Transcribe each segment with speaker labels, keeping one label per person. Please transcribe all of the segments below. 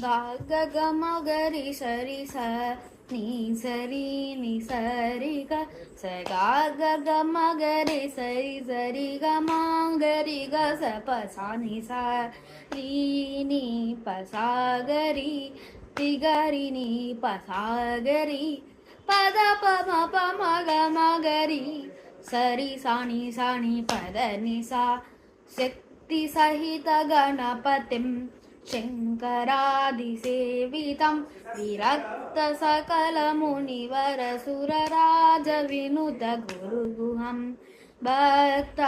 Speaker 1: गा ग ग म ग रि स रि स नि स रि नि स रि ग स गा ग ग म ग रि स रि ग म ग रि ग स प सा नि सा रि नि प सा ग रि ग रि नि प सा ग रि प द प म प म ग म ग रि स रि सा नि प द नि सा शक्ति सहित गणपतिं शङ्करादिसेवितं विरक्तसकलमुनिवरसुरराजविनुतगुरुगुहं भक्तादिपोषकं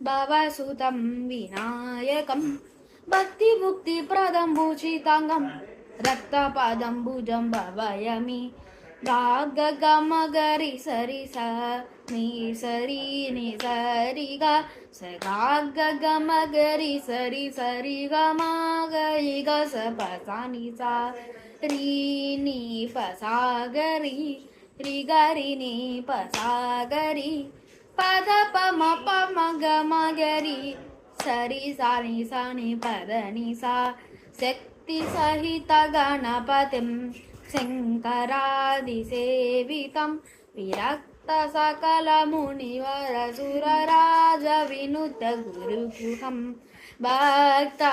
Speaker 1: भवसुतं विनायकं भक्तिमुक्तिप्रदं भूषिताङ्गं रक्तपदं भुजं भवयमि गा ग ग म ग रि स रि स नि स रि नि स रि ग स गा ग ग म ग रि स रि ग म ग रि ग स प सा नि सा रि नि प सा ग रि ग रि नि प सा ग रि प द प म प म ग म ग रि स रि सा नि प द नि सा शक्ति सहित गणपतिं शङ्करादिसेवितं विरक्तसकलमुनिवरसुरराजविनुतगुरुगुहं भक्तादिपोषकं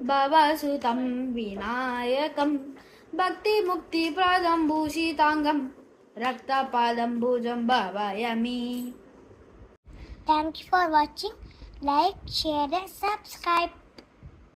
Speaker 1: भवसुतं विनायकं भक्तिमुक्तिप्रदं भूषिताङ्गं रक्तपादं भुजं भवयमि.
Speaker 2: Thank you for watching. Like, share and subscribe.